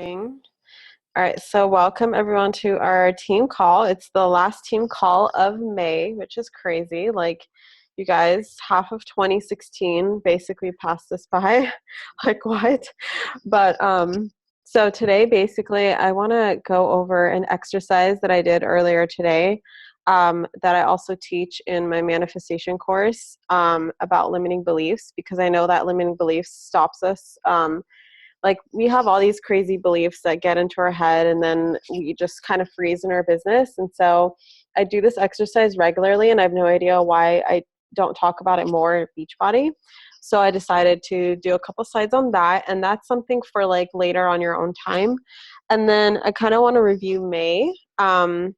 All right, so welcome everyone to our team call. It's the last team call of May, which is crazy. Like, you guys, half of 2016 basically passed us by. Like, what? But so today, basically, I want to go over an exercise that I did earlier today, that I also teach in my manifestation course, about limiting beliefs, because I know that limiting beliefs stops us. Like, we have all these crazy beliefs that get into our head, and then we just kind of freeze in our business. And so I do this exercise regularly, and I have no idea why I don't talk about it more at Beachbody. So I decided to do a couple slides on that, and that's something for like later on your own time. And then I kind of want to review May, and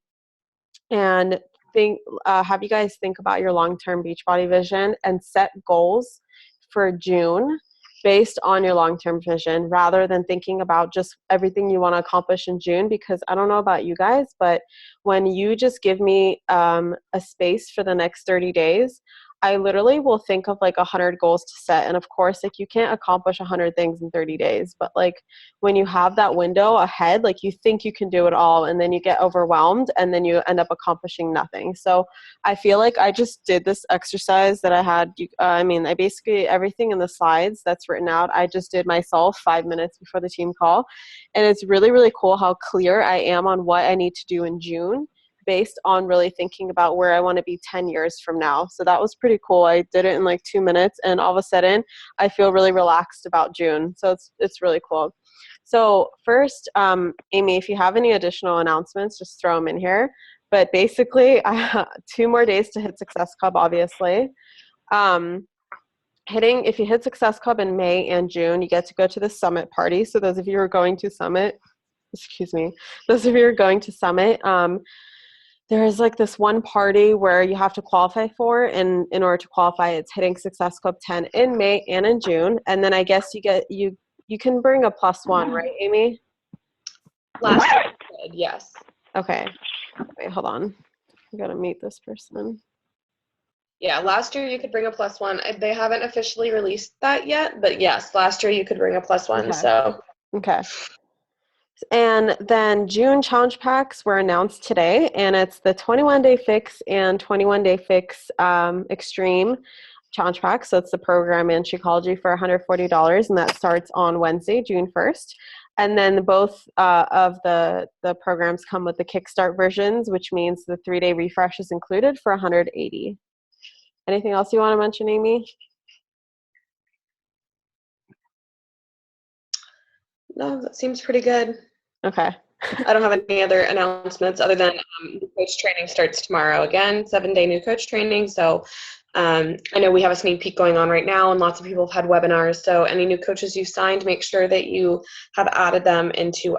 think have you guys think about your long-term Beachbody vision and set goals for June based on your long-term vision, rather than thinking about just everything you want to accomplish in June. Because I don't know about you guys, but when you just give me a space for the next 30 days, I literally will think of like 100 goals to set. And of course, like, you can't accomplish 100 things in 30 days, but like, when you have that window ahead, like, you think you can do it all, and then you get overwhelmed, and then you end up accomplishing nothing. So I feel like I just did this exercise that I had. I basically, everything in the slides that's written out, I just did myself 5 minutes before the team call. And it's really, really cool how clear I am on what I need to do in June, based on really thinking about where I want to be 10 years from now. So that was pretty cool. I did it in like 2 minutes, and all of a sudden I feel really relaxed about June. So it's really cool. So first, Amy, if you have any additional announcements, just throw them in here. But basically, I have 2 more days to hit Success Club, obviously. If you hit Success Club in May and June, you get to go to the Summit party. So those of you who are going to Summit, those of you who are going to Summit, there is like this one party where you have to qualify for, and in order to qualify, it's hitting Success Club 10 in May and in June. And then I guess you can bring a +1, right, Amy? Last year I did, yes. Okay. Wait, hold on. I gotta meet this person. Yeah, last year you could bring a +1. They haven't officially released that yet, but yes, last year you could bring a +1. Okay. So Okay. And then June challenge packs were announced today, and it's the 21-day fix and 21-day fix extreme challenge pack. So it's the program and Shakeology for $140, and that starts on Wednesday, June 1st. And then both of the programs come with the Kickstart versions, which means the 3-day refresh is included for $180. Anything else you want to mention, Amy? no, that seems pretty good. Okay. I don't have any other announcements other than new coach training starts tomorrow again, 7-day new coach training. So I know we have a sneak peek going on right now, and lots of people have had webinars. So any new coaches you've signed, make sure that you have added them into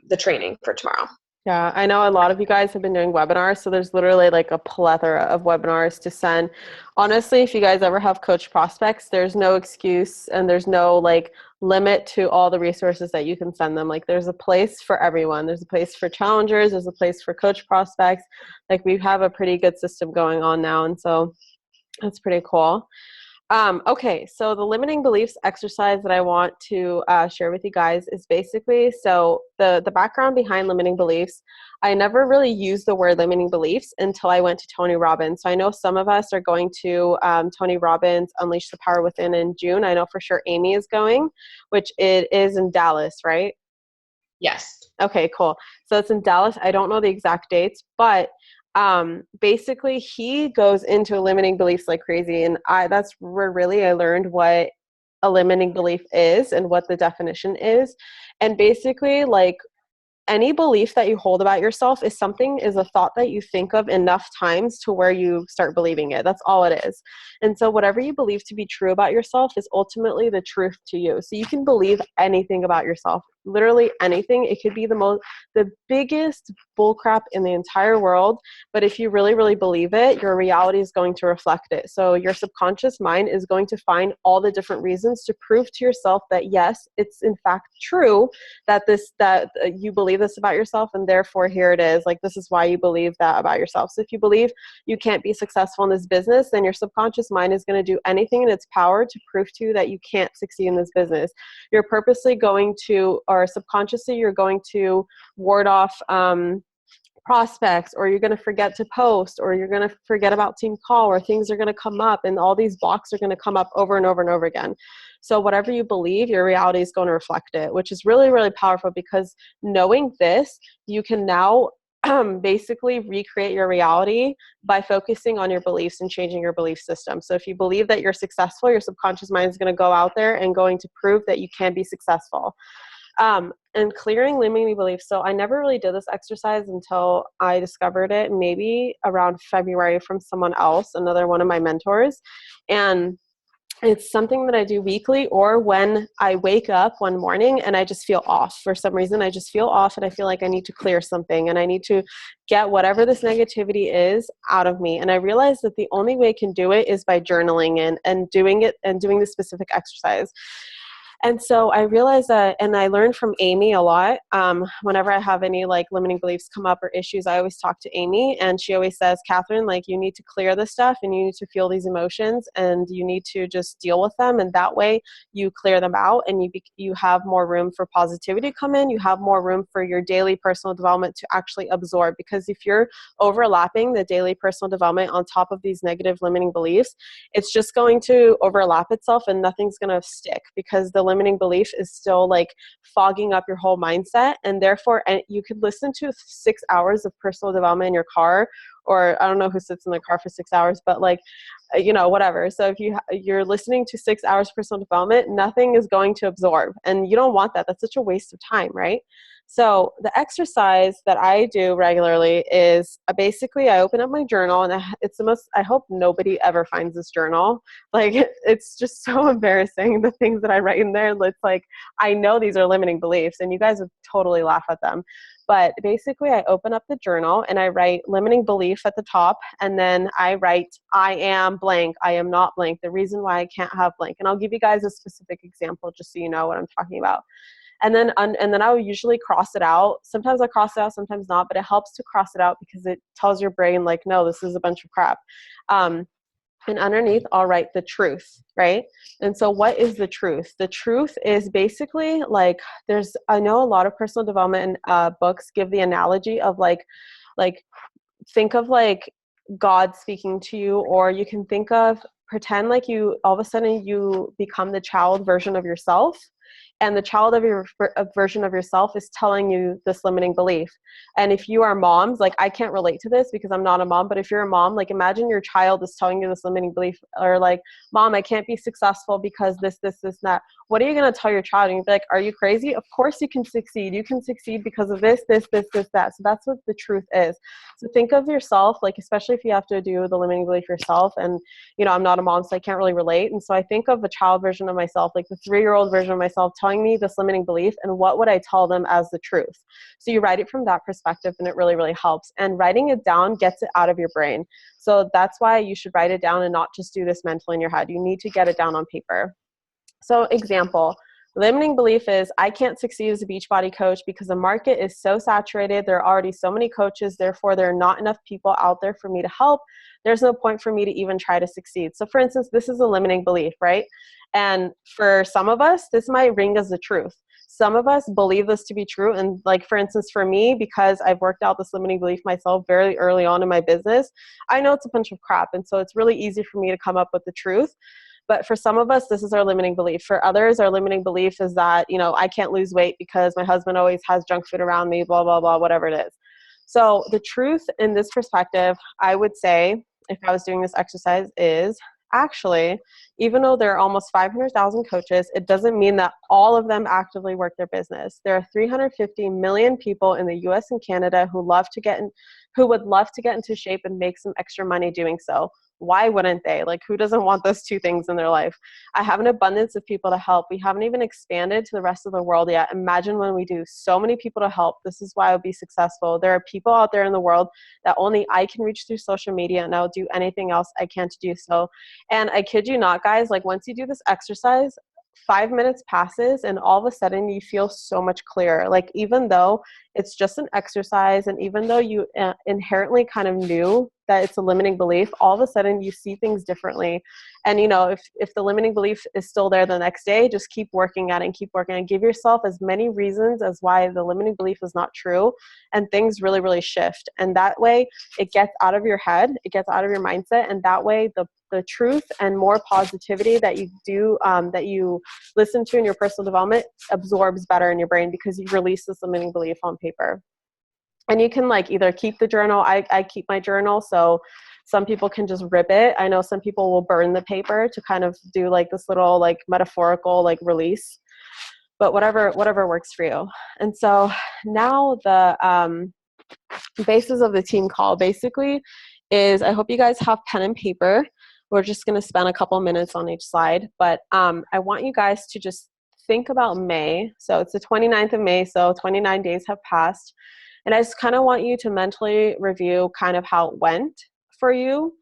the training for tomorrow. Yeah, I know a lot of you guys have been doing webinars, so there's literally like a plethora of webinars to send. Honestly, if you guys ever have coach prospects, there's no excuse, and there's no like limit to all the resources that you can send them. Like, there's a place for everyone. There's a place for challengers, there's a place for coach prospects. Like, we have a pretty good system going on now, and so that's pretty cool. Okay, so the limiting beliefs exercise that I want to share with you guys is basically, so the background behind limiting beliefs, I never really used the word limiting beliefs until I went to Tony Robbins. So I know some of us are going to Tony Robbins Unleash the Power Within in June. I know for sure Amy is going, which it is in Dallas, right? Yes. Okay, cool. So it's in Dallas. I don't know the exact dates, but basically he goes into limiting beliefs like crazy, and that's where really I learned what a limiting belief is and what the definition is. And basically, like, any belief that you hold about yourself is a thought that you think of enough times to where you start believing it. That's all it is. And so whatever you believe to be true about yourself is ultimately the truth to you. So you can believe anything about yourself, literally anything. It could be the biggest bullcrap in the entire world, but if you really, really believe it, your reality is going to reflect it. So your subconscious mind is going to find all the different reasons to prove to yourself that yes, it's in fact true that you believe this about yourself, and therefore here it is. Like, this is why you believe that about yourself. So if you believe you can't be successful in this business, then your subconscious mind is going to do anything in its power to prove to you that you can't succeed in this business. You're purposely going to, or or subconsciously you're going to ward off prospects, or you're going to forget to post, or you're going to forget about team call, or things are going to come up and all these blocks are going to come up over and over and over again. So whatever you believe, your reality is going to reflect it, which is really, really powerful, because knowing this, you can now basically recreate your reality by focusing on your beliefs and changing your belief system. So if you believe that you're successful, your subconscious mind is going to go out there and going to prove that you can be successful. And clearing limiting beliefs. So I never really did this exercise until I discovered it maybe around February from someone else, another one of my mentors. And it's something that I do weekly, or when I wake up one morning and I just feel off. For some reason, I just feel off and I feel like I need to clear something and I need to get whatever this negativity is out of me. And I realized that the only way I can do it is by journaling and doing it and doing the specific exercise. And so I realized that, and I learned from Amy a lot. Whenever I have any like limiting beliefs come up or issues, I always talk to Amy, and she always says, Catherine, like, you need to clear this stuff and you need to feel these emotions and you need to just deal with them. And that way you clear them out and you have more room for positivity to come in. You have more room for your daily personal development to actually absorb, because if you're overlapping the daily personal development on top of these negative limiting beliefs, it's just going to overlap itself and nothing's going to stick, because the limiting belief is still like fogging up your whole mindset. And therefore, and you could listen to 6 hours of personal development in your car, or I don't know who sits in the car for 6 hours, but like, whatever. So if you're listening to 6 hours of personal development, nothing is going to absorb, and you don't want that. That's such a waste of time, right? So the exercise that I do regularly is basically I open up my journal, and it's the most, I hope nobody ever finds this journal. Like, it's just so embarrassing, the things that I write in there. It's like, I know these are limiting beliefs and you guys would totally laugh at them. But basically I open up the journal and I write limiting belief at the top, and then I write, I am blank, I am not blank, the reason why I can't have blank. And I'll give you guys a specific example just so you know what I'm talking about. And then I will usually cross it out. Sometimes I cross it out, sometimes not, but it helps to cross it out because it tells your brain like, no, this is a bunch of crap. And underneath, I'll write the truth, right? And so what is the truth? The truth is basically like, I know a lot of personal development books give the analogy of like think of like God speaking to you, or you can pretend like all of a sudden you become the child version of yourself. And the child of your version of yourself is telling you this limiting belief. And if you are moms, like, I can't relate to this because I'm not a mom, but if you're a mom, like, imagine your child is telling you this limiting belief, or like, Mom, I can't be successful because this, that. What are you going to tell your child? And you'd be like, are you crazy? Of course you can succeed. You can succeed because of this, that. So that's what the truth is. So think of yourself, like, especially if you have to do the limiting belief yourself. And, I'm not a mom, so I can't really relate. And so I think of a child version of myself, like the 3-year-old version of myself telling me this limiting belief, and what would I tell them as the truth? So you write it from that perspective, and it really, really helps. And writing it down gets it out of your brain. So that's why you should write it down and not just do this mentally in your head. You need to get it down on paper. So example, limiting belief is, I can't succeed as a Beachbody coach because the market is so saturated. There are already so many coaches. Therefore, there are not enough people out there for me to help. There's no point for me to even try to succeed. So for instance, this is a limiting belief, right? And for some of us, this might ring as the truth. Some of us believe this to be true. And like, for instance, for me, because I've worked out this limiting belief myself very early on in my business, I know it's a bunch of crap. And so it's really easy for me to come up with the truth. But for some of us, this is our limiting belief. For others, our limiting belief is that, I can't lose weight because my husband always has junk food around me, blah, blah, blah, whatever it is. So the truth in this perspective, I would say, if I was doing this exercise, is actually, even though there are almost 500,000 coaches, it doesn't mean that all of them actively work their business. There are 350 million people in the US and Canada who would love to get into shape and make some extra money doing so. Why wouldn't they? Like, who doesn't want those two things in their life? I have an abundance of people to help. We haven't even expanded to the rest of the world yet. Imagine when we do. So many people to help. This is why I'll be successful. There are people out there in the world that only I can reach through social media, and I'll do anything else I can to do so. And I kid you not, guys, like, once you do this exercise, 5 minutes passes and all of a sudden you feel so much clearer. Like, even though it's just an exercise, and even though you inherently kind of knew that it's a limiting belief, all of a sudden you see things differently. And, if the limiting belief is still there the next day, just keep working at it and keep working and give yourself as many reasons as why the limiting belief is not true. And things really, really shift. And that way it gets out of your head, it gets out of your mindset. And that way the truth and more positivity that you do, that you listen to in your personal development absorbs better in your brain because you release this limiting belief on paper. And you can either keep the journal. I keep my journal. So some people can just rip it. I know some people will burn the paper to kind of do this little metaphorical release, but whatever works for you. And so now the basis of the team call basically is, I hope you guys have pen and paper. We're just going to spend a couple minutes on each slide, but I want you guys to just think about May. So it's the 29th of May, so 29 days have passed. And I just kind of want you to mentally review kind of how it went for you,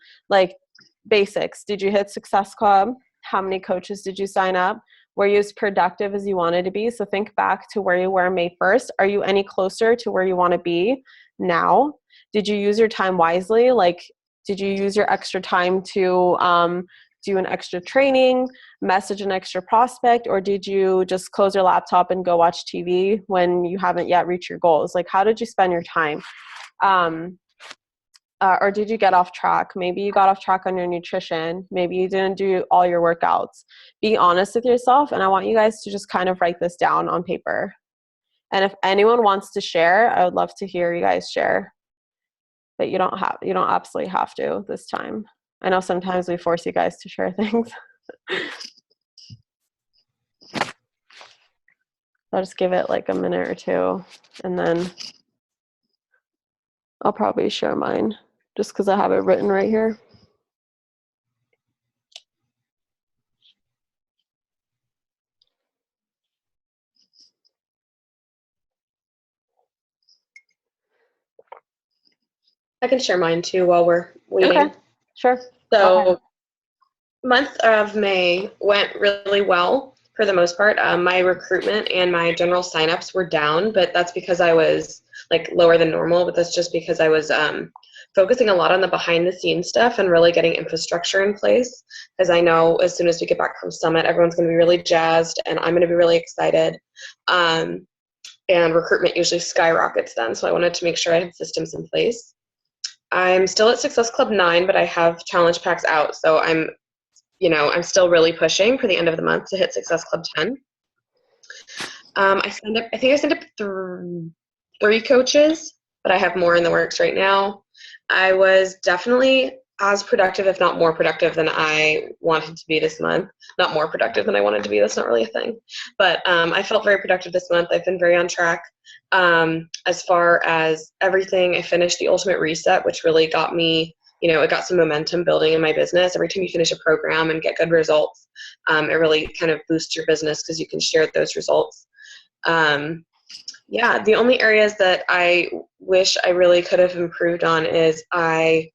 basics. Did you hit Success Club? How many coaches did you sign up? Were you as productive as you wanted to be? So think back to where you were May 1st. Are you any closer to where you want to be now? Did you use your time wisely? Did you use your extra time to do an extra training, message an extra prospect, or did you just close your laptop and go watch TV when you haven't yet reached your goals? How did you spend your time? Or did you get off track? Maybe you got off track on your nutrition. Maybe you didn't do all your workouts. Be honest with yourself, and I want you guys to just kind of write this down on paper. And if anyone wants to share, I would love to hear you guys share. But you don't absolutely have to this time. I know sometimes we force you guys to share things. I'll just give it a minute or two, and then I'll probably share mine just because I have it written right here. I can share mine too while we're waiting. Okay, sure. So month of May went really well for the most part. My recruitment and my general signups were down, but that's because I was lower than normal, but that's just because I was focusing a lot on the behind the scenes stuff and really getting infrastructure in place. Because I know as soon as we get back from Summit, everyone's going to be really jazzed and I'm going to be really excited. And recruitment usually skyrockets then. So I wanted to make sure I had systems in place. I'm still at Success Club 9, but I have challenge packs out. So I'm still really pushing for the end of the month to hit Success Club 10. I think I signed up 3 coaches, but I have more in the works right now. I was definitely as productive, if not more productive than I wanted to be this month. Not more productive than I wanted to be. That's not really a thing. But I felt very productive this month. I've been very on track. As far as everything, I finished the Ultimate Reset, which really got me, it got some momentum building in my business. Every time you finish a program and get good results, it really kind of boosts your business because you can share those results. The only areas that I wish I really could have improved on is I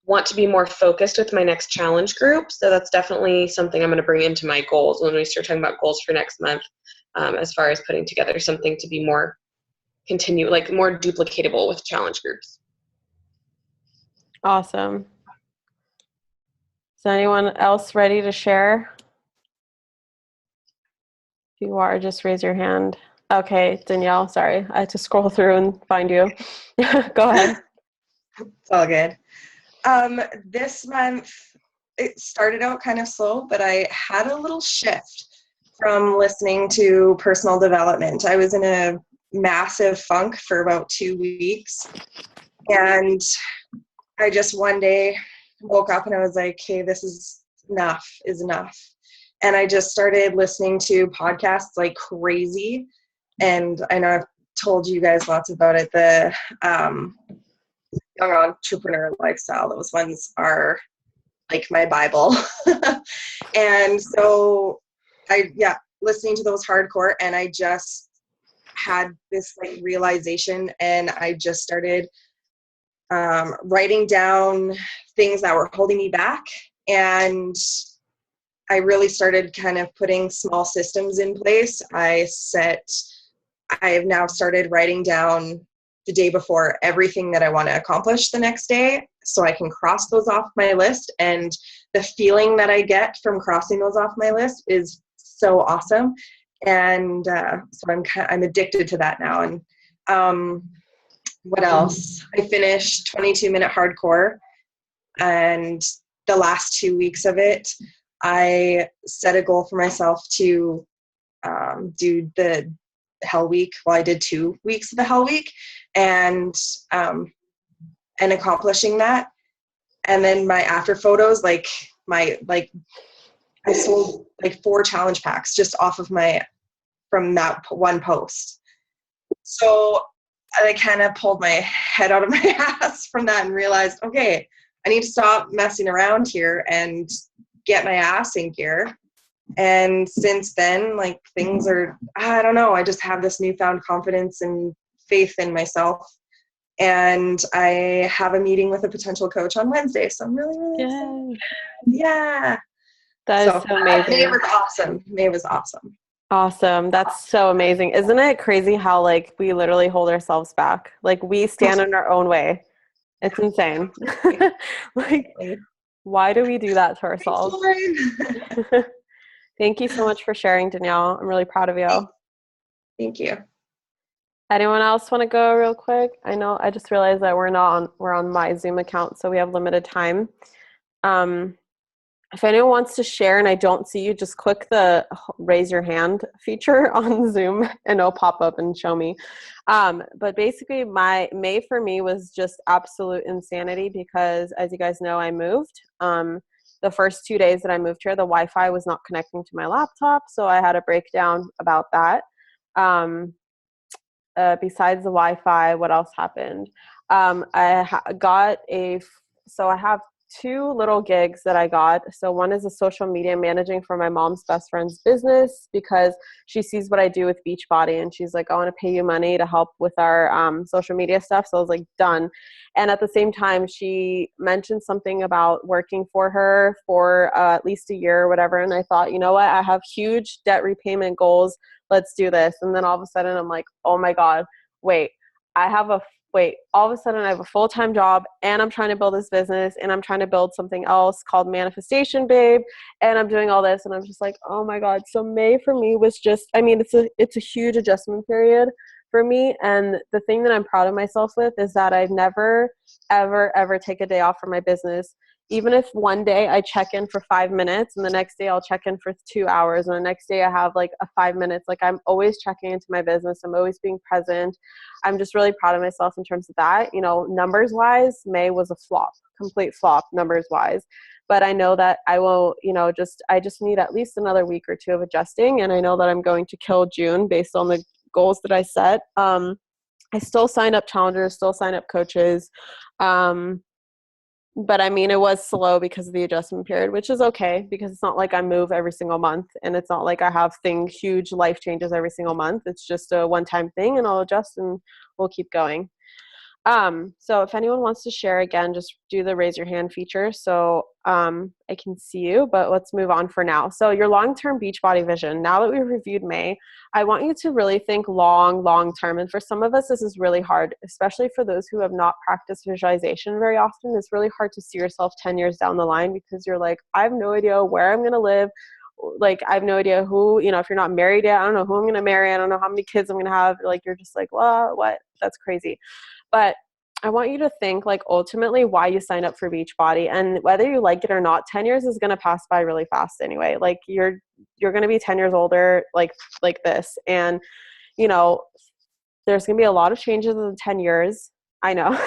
want to be more focused with my next challenge group. So that's definitely something I'm going to bring into my goals when we start talking about goals for next month, as far as putting together something to be more more duplicatable with challenge groups. Awesome. Is anyone else ready to share? If you are, just raise your hand. Okay, Danielle, sorry. I had to scroll through and find you. Go ahead. It's all good. This month, it started out kind of slow, but I had a little shift from listening to personal development. I was in a massive funk for about 2 weeks, and I just one day woke up and I was like, hey, this is enough. And I just started listening to podcasts like crazy. And I know I've told you guys lots about it. The Young Entrepreneur Lifestyle, those ones are like my Bible. And so listening to those hardcore, and I just had this realization, and I just started writing down things that were holding me back. And I really started kind of putting small systems in place. I have now started writing down the day before everything that I want to accomplish the next day, so I can cross those off my list. And the feeling that I get from crossing those off my list is so awesome. And so I'm addicted to that now. And what else? I finished 22-minute hardcore, and the last 2 weeks of it, I set a goal for myself to do the Hell Week. Well, I did 2 weeks of the Hell Week, and accomplishing that. And then my after photos, I sold 4 challenge packs just off of from that one post. So I kind of pulled my head out of my ass from that and realized, okay, I need to stop messing around here and get my ass in gear. And since then, things are, I don't know, I just have this newfound confidence and faith in myself. And I have a meeting with a potential coach on Wednesday, so I'm really, really excited. Yeah. That is so amazing. May was awesome. May was awesome. Awesome. That's so amazing. Isn't it crazy how we literally hold ourselves back? We stand in our own way. It's insane. Why do we do that to ourselves? Thank you so much for sharing, Danielle. I'm really proud of you. Thank you. Anyone else want to go real quick? I know I just realized that we're on my Zoom account, so we have limited time. If anyone wants to share and I don't see you, just click the raise your hand feature on Zoom and it'll pop up and show me. But basically May for me was just absolute insanity because, as you guys know, I moved. The first 2 days that I moved here, the Wi-Fi was not connecting to my laptop, so I had a breakdown about that. Besides the Wi-Fi, what else happened? I have 2 little gigs that I got. So one is a social media managing for my mom's best friend's business because she sees what I do with Beachbody and she's like, I want to pay you money to help with our social media stuff. So I was like, done. And at the same time, she mentioned something about working for her for at least a year or whatever. And I thought, you know what? I have huge debt repayment goals. Let's do this. And then all of a sudden I'm like, oh my God, all of a sudden I have a full-time job and I'm trying to build this business and I'm trying to build something else called Manifestation Babe. And I'm doing all this and I'm just like, oh my God. So May for me was just, it's a huge adjustment period for me. And the thing that I'm proud of myself with is that I've never, ever, ever take a day off from my business. Even if one day I check in for 5 minutes and the next day I'll check in for 2 hours and the next day I have a 5 minutes, I'm always checking into my business. I'm always being present. I'm just really proud of myself in terms of that. Numbers wise, May was a flop, complete flop numbers wise. But I know that I will, I just need at least another week or 2 of adjusting. And I know that I'm going to kill June based on the goals that I set. I still signed up challengers, still signed up coaches. But it was slow because of the adjustment period, which is okay because it's not like I move every single month and it's not like I have huge life changes every single month. It's just a one-time thing and I'll adjust and we'll keep going. So if anyone wants to share again, just do the raise your hand feature so I can see you, but let's move on for now. So your long-term Beachbody vision, now that we've reviewed May, I want you to really think long-term. And for some of us, this is really hard, especially for those who have not practiced visualization very often. It's really hard to see yourself 10 years down the line because you're like, I have no idea where I'm going to live. I have no idea who, if you're not married yet, I don't know who I'm going to marry. I don't know how many kids I'm going to have. You're just like, well, what? That's crazy. But I want you to think ultimately why you signed up for Beachbody, and whether you like it or not, 10 years is going to pass by really fast anyway. You're going to be 10 years older like this. And, there's going to be a lot of changes in the 10 years. I know,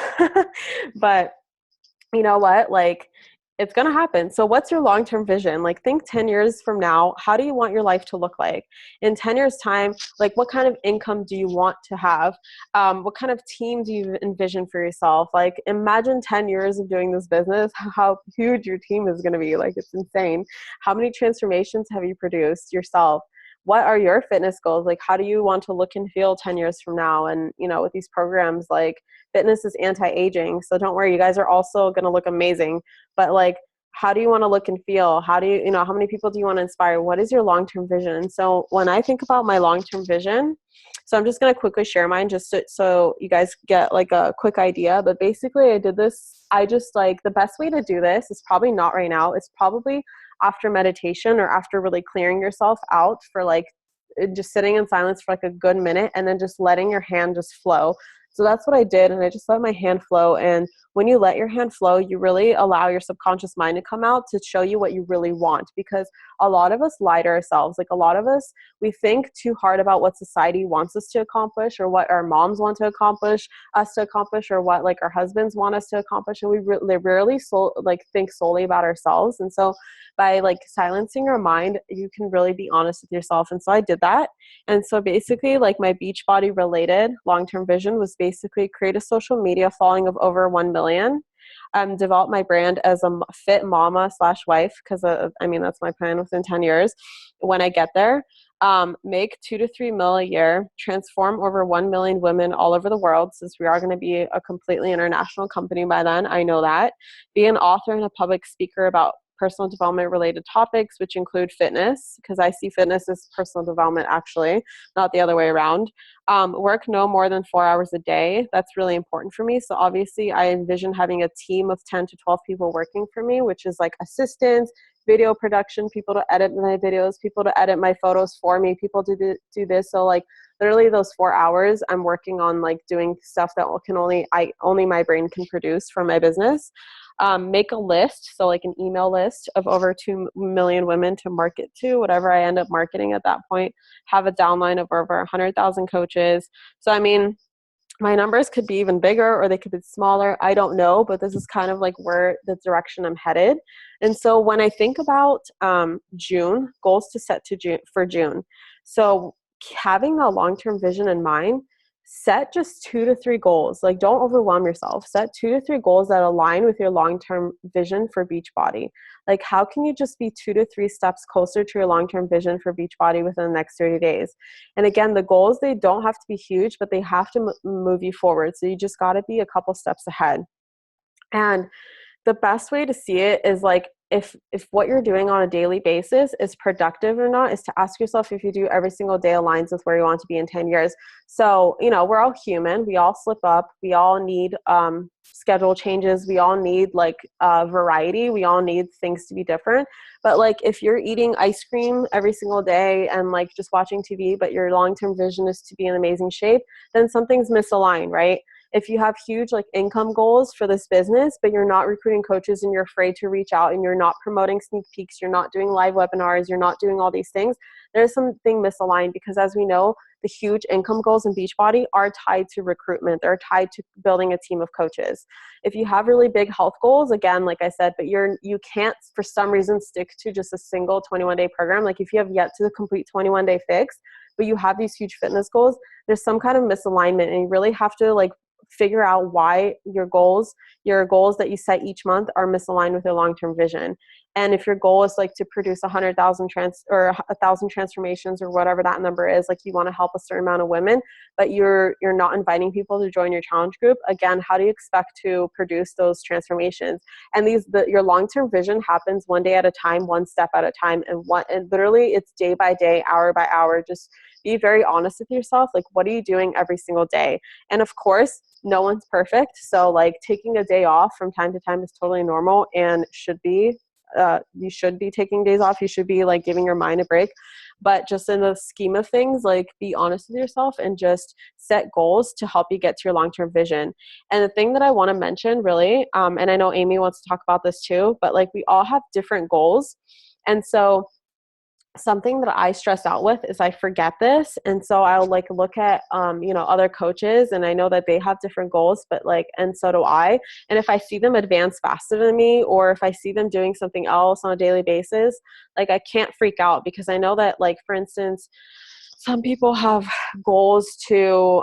but you know what? It's going to happen. So what's your long-term vision? Think 10 years from now, how do you want your life to look like? In 10 years time, what kind of income do you want to have? What kind of team do you envision for yourself? Imagine 10 years of doing this business, how huge your team is going to be. It's insane. How many transformations have you produced yourself? What are your fitness goals? How do you want to look and feel 10 years from now? And, with these programs, fitness is anti-aging. So don't worry, you guys are also going to look amazing. But how do you want to look and feel? How do you, how many people do you want to inspire? What is your long-term vision? And so when I think about my long-term vision, So I'm just going to quickly share mine just so you guys get like a quick idea. But basically I did this. I just like the best way to do this is probably not right now. It's probably after meditation or after really clearing yourself out for like just sitting in silence for like a good minute and then just letting your hand just flow. So that's what I did. And I just let my hand flow. And when you let your hand flow, you really allow your subconscious mind to come out to show you what you really want. Because a lot of us lie to ourselves. Like a lot of us, we think too hard about what society wants us to accomplish or what our moms want to accomplish, or what like our husbands want us to accomplish. And we rarely think solely about ourselves. And so by like silencing your mind, you can really be honest with yourself. And so I did that. And so basically like my Beachbody related long-term vision was basically create a social media following of over 1 million, develop my brand as a fit mama / wife. Cause I mean, that's my plan within 10 years when I get there. Make 2 to 3 mil a year, transform over 1 million women all over the world, since we are going to be a completely international company by then. I know that. Be an author and a public speaker about personal development related topics, which include fitness, because I see fitness as personal development, actually, not the other way around. Work no more than 4 hours a day. That's really important for me. So obviously I envision having a team of 10 to 12 people working for me, which is like assistants, video production, people to edit my videos, people to edit my photos for me, people to do this. So like literally those 4 hours I'm working on like doing stuff that only my brain can produce for my business. Make a list, so like an email list of over 2 million women to market to, whatever I end up marketing at that point. Have a downline of over 100,000 coaches. So I mean, my numbers could be even bigger or they could be smaller. I don't know, but this is kind of like where the direction I'm headed. And so when I think about June, goals to set for June. So having a long-term vision in mind, set just 2 to 3 goals. Like don't overwhelm yourself. Set 2 to 3 goals that align with your long-term vision for Beachbody. Like how can you just be 2 to 3 steps closer to your long-term vision for Beachbody within the next 30 days? And again, the goals, they don't have to be huge, but they have to move you forward. So you just got to be a couple steps ahead. And the best way to see it is like if what you're doing on a daily basis is productive or not, is to ask yourself if you do every single day aligns with where you want to be in 10 years. So, you know, we're all human. We all slip up. We all need schedule changes. We all need like variety. We all need things to be different. But like if you're eating ice cream every single day and like just watching TV, but your long-term vision is to be in amazing shape, then something's misaligned, right? If you have huge like income goals for this business, but you're not recruiting coaches and you're afraid to reach out and you're not promoting sneak peeks, you're not doing live webinars, you're not doing all these things, there's something misaligned. Because as we know, the huge income goals in Beachbody are tied to recruitment. They're tied to building a team of coaches. If you have really big health goals, again, like I said, but you can't for some reason stick to just a single 21-day program. Like if you have yet to complete 21-day fix, but you have these huge fitness goals, there's some kind of misalignment, and you really have to like figure out why your goals that you set each month are misaligned with your long-term vision. And if your goal is like to produce 100,000 or 1,000 transformations or whatever that number is, like you want to help a certain amount of women, but you're not inviting people to join your challenge group, again, how do you expect to produce those transformations? And your long-term vision happens one day at a time, one step at a time, and literally it's day by day, hour by hour. Just be very honest with yourself. Like, what are you doing every single day? And of course, no one's perfect. So like taking a day off from time to time is totally normal and should be. You should be taking days off. You should be like giving your mind a break. But just in the scheme of things, like be honest with yourself and just set goals to help you get to your long-term vision. And the thing that I want to mention really, and I know Amy wants to talk about this too, but like we all have different goals. And so something that I stress out with is I forget this. And so I'll like look at, other coaches, and I know that they have different goals, but like, and so do I. And if I see them advance faster than me, or if I see them doing something else on a daily basis, like I can't freak out, because I know that like, for instance, some people have goals to,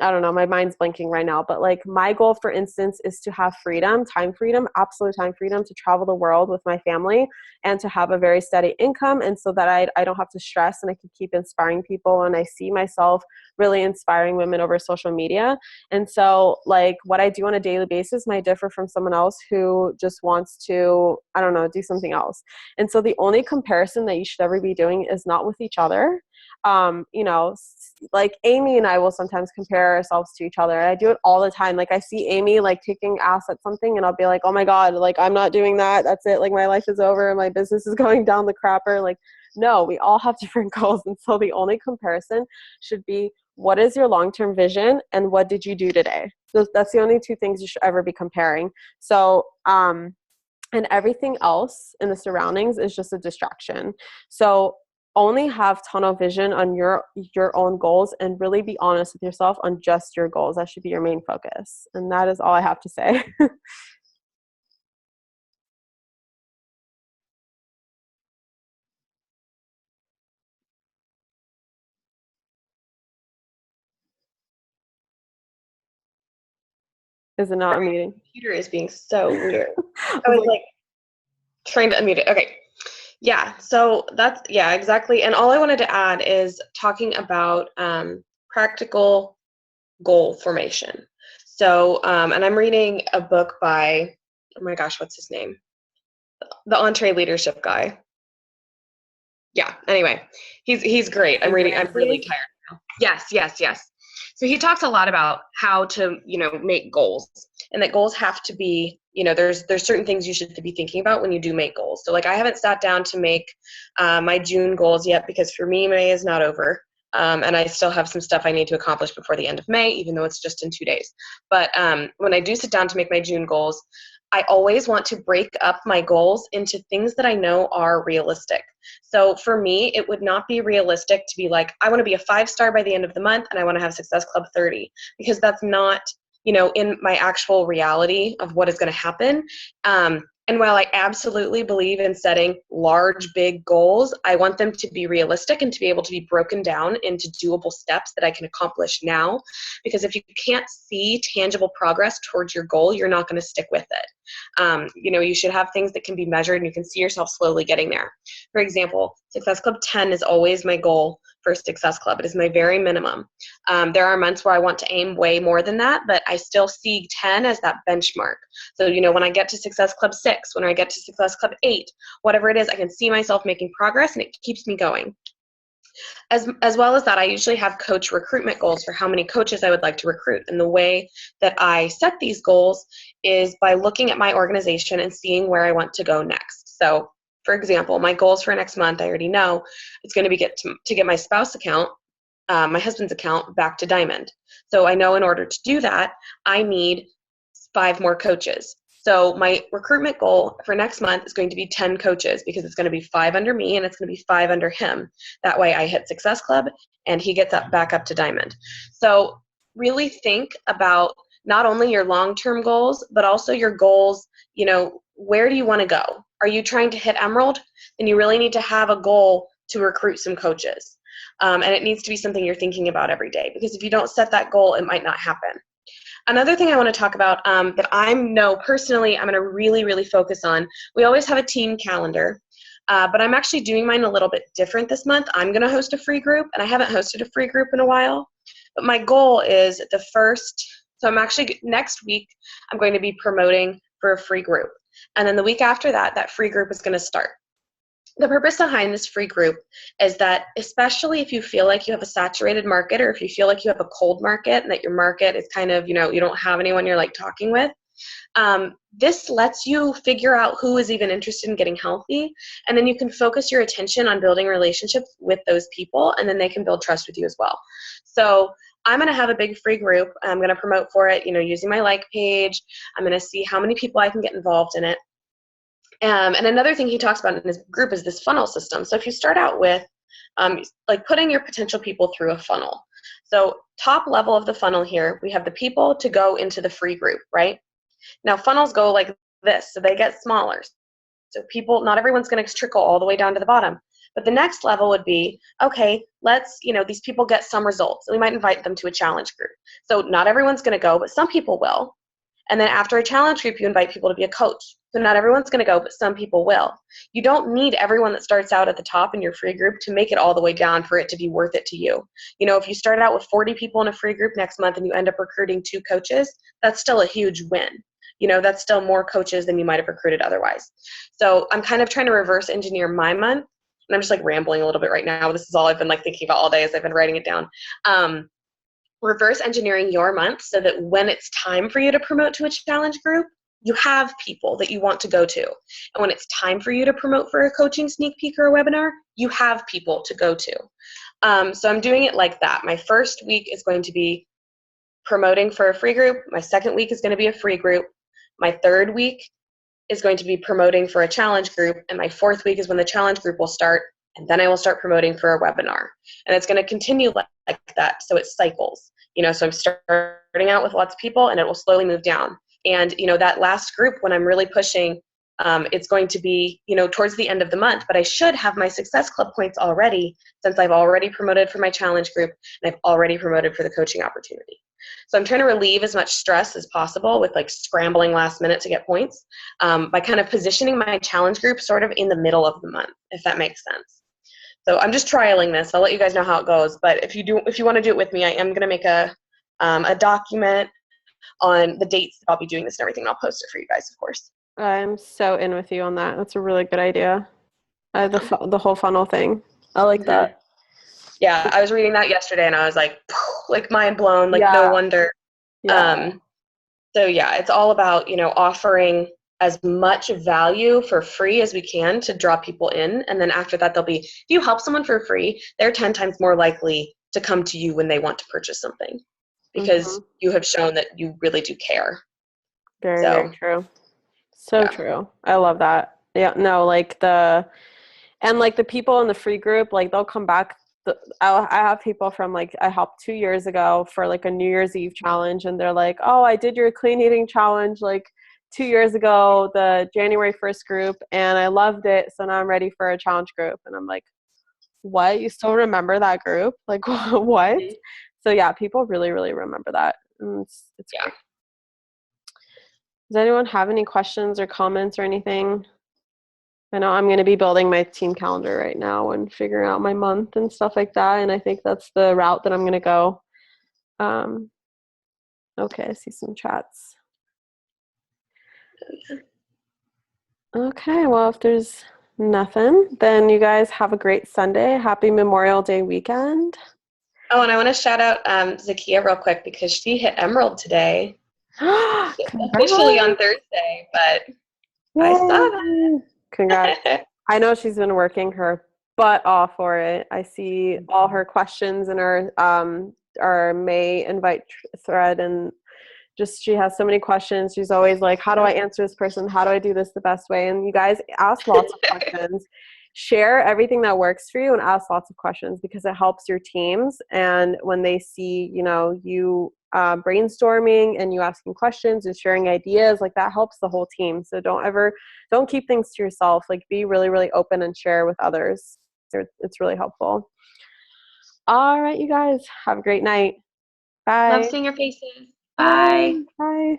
I don't know, my mind's blanking right now, but like my goal, for instance, is to have freedom, absolute time freedom to travel the world with my family and to have a very steady income. And so that I don't have to stress and I can keep inspiring people. And I see myself really inspiring women over social media. And so like what I do on a daily basis might differ from someone else who just wants to, I don't know, do something else. And so the only comparison that you should ever be doing is not with each other. You know, like Amy and I will sometimes compare ourselves to each other. I do it all the time. Like I see Amy like kicking ass at something and I'll be like, oh my God, like I'm not doing that. That's it. Like my life is over. My business is going down the crapper. Like, no, we all have different goals. And so the only comparison should be, what is your long-term vision and what did you do today? So that's the only two things you should ever be comparing. So, and everything else in the surroundings is just a distraction. So only have tunnel vision on your own goals and really be honest with yourself on just your goals. That should be your main focus. And that is all I have to say. Is it not a meeting? Computer is being so weird. I was like trying to unmute it. Okay. Yeah. So yeah, exactly. And all I wanted to add is talking about practical goal formation. So, and I'm reading a book by, oh my gosh, what's his name? The EntreLeadership guy. Yeah. Anyway, he's great. I'm really tired now. Yes. So he talks a lot about how to, make goals, and that goals have to be, there's certain things you should be thinking about when you do make goals. So like I haven't sat down to make my June goals yet, because for me, May is not over. And I still have some stuff I need to accomplish before the end of May, even though it's just in 2 days. But when I do sit down to make my June goals, I always want to break up my goals into things that I know are realistic. So for me, it would not be realistic to be like, I want to be a 5-star by the end of the month and I want to have Success Club 30, because that's not, in my actual reality of what is going to happen. And while I absolutely believe in setting large, big goals, I want them to be realistic and to be able to be broken down into doable steps that I can accomplish now. Because if you can't see tangible progress towards your goal, you're not going to stick with it. You should have things that can be measured and you can see yourself slowly getting there. For example, Success Club 10 is always my goal for Success Club. It is my very minimum. There are months where I want to aim way more than that, but I still see 10 as that benchmark. So, when I get to Success Club 6, when I get to Success Club 8, whatever it is, I can see myself making progress and it keeps me going. As well as that, I usually have coach recruitment goals for how many coaches I would like to recruit. And the way that I set these goals is by looking at my organization and seeing where I want to go next. So, for example, my goals for next month, I already know it's going to be to get my spouse account, my husband's account, back to Diamond. So I know in order to do that, I need 5 more coaches. So my recruitment goal for next month is going to be 10 coaches, because it's going to be 5 under me and it's going to be 5 under him. That way I hit Success Club and he gets back up to Diamond. So really think about not only your long-term goals, but also your goals, where do you want to go? Are you trying to hit Emerald? Then you really need to have a goal to recruit some coaches. And it needs to be something you're thinking about every day, because if you don't set that goal, it might not happen. Another thing I want to talk about that I know personally I'm going to really, really focus on, we always have a team calendar, but I'm actually doing mine a little bit different this month. I'm going to host a free group, and I haven't hosted a free group in a while. But my goal is so I'm actually, next week, I'm going to be promoting for a free group. And then the week after that, that free group is going to start. The purpose behind this free group is that, especially if you feel like you have a saturated market, or if you feel like you have a cold market and that your market is kind of, you don't have anyone you're like talking with, this lets you figure out who is even interested in getting healthy. And then you can focus your attention on building relationships with those people, and then they can build trust with you as well. So I'm going to have a big free group. I'm going to promote for it, using my like page. I'm going to see how many people I can get involved in it. And another thing he talks about in his group is this funnel system. So if you start out with like putting your potential people through a funnel. So top level of the funnel here, we have the people to go into the free group, right? Now funnels go like this, so they get smaller. So people, not everyone's going to trickle all the way down to the bottom. But the next level would be, okay, let's, these people get some results. We might invite them to a challenge group. So not everyone's going to go, but some people will. And then after a challenge group, you invite people to be a coach. So not everyone's going to go, but some people will. You don't need everyone that starts out at the top in your free group to make it all the way down for it to be worth it to you. If you start out with 40 people in a free group next month and you end up recruiting 2 coaches, that's still a huge win. That's still more coaches than you might have recruited otherwise. So I'm kind of trying to reverse engineer my month and I'm just like rambling a little bit right now. This is all I've been like thinking about all day as I've been writing it down. Reverse engineering your month so that when it's time for you to promote to a challenge group, you have people that you want to go to. And when it's time for you to promote for a coaching sneak peek or a webinar, you have people to go to. So I'm doing it like that. My first week is going to be promoting for a free group. My second week is going to be a free group. My third week is going to be promoting for a challenge group. And my fourth week is when the challenge group will start. And then I will start promoting for a webinar. And it's going to continue like that. So it cycles. So I'm starting out with lots of people, and it will slowly move down. And, that last group, when I'm really pushing, it's going to be, towards the end of the month. But I should have my Success Club points already, since I've already promoted for my challenge group, and I've already promoted for the coaching opportunity. So I'm trying to relieve as much stress as possible with like scrambling last minute to get points, by kind of positioning my challenge group sort of in the middle of the month, if that makes sense. So I'm just trialing this. I'll let you guys know how it goes. But if you want to do it with me, I am going to make a document on the dates that I'll be doing this and everything. I'll post it for you guys, of course. I'm so in with you on that. That's a really good idea. The whole funnel thing. I like that. Yeah, I was reading that yesterday and I was like mind blown. Like, yeah. No wonder. Yeah. So yeah, it's all about, offering as much value for free as we can to draw people in. And then after that, if you help someone for free, they're 10 times more likely to come to you when they want to purchase something, because you have shown that you really do care. Very true. So true. I love that. Yeah, no, the people in the free group, like they'll come back. I have people from I helped 2 years ago for a New Year's Eve challenge, and they're like, oh, I did your clean eating challenge 2 years ago, the January 1st group, and I loved it. So now I'm ready for a challenge group. And I'm like, what? You still remember that group? What? Mm-hmm. So yeah, people really, really remember that. And it's great. Does anyone have any questions or comments or anything? I know I'm going to be building my team calendar right now and figuring out my month and stuff like that. And I think that's the route that I'm going to go. Okay, I see some chats. Okay, well, if there's nothing, then you guys have a great Sunday. Happy Memorial Day weekend. Oh, and I want to shout out Zakia real quick because she hit Emerald today. Officially on Thursday, but yay. I saw that. Congrats. I know she's been working her butt off for it. I see all her questions in our May invite thread, and just she has so many questions. She's always like, how do I answer this person? How do I do this the best way? And you guys ask lots of questions. Share everything that works for you and ask lots of questions, because it helps your teams. And when they see, you brainstorming and you asking questions and sharing ideas, that helps the whole team. So don't keep things to yourself. Be really, really open and share with others. It's really helpful. All right, you guys, have a great night. Bye. Love seeing your faces. Bye. Bye.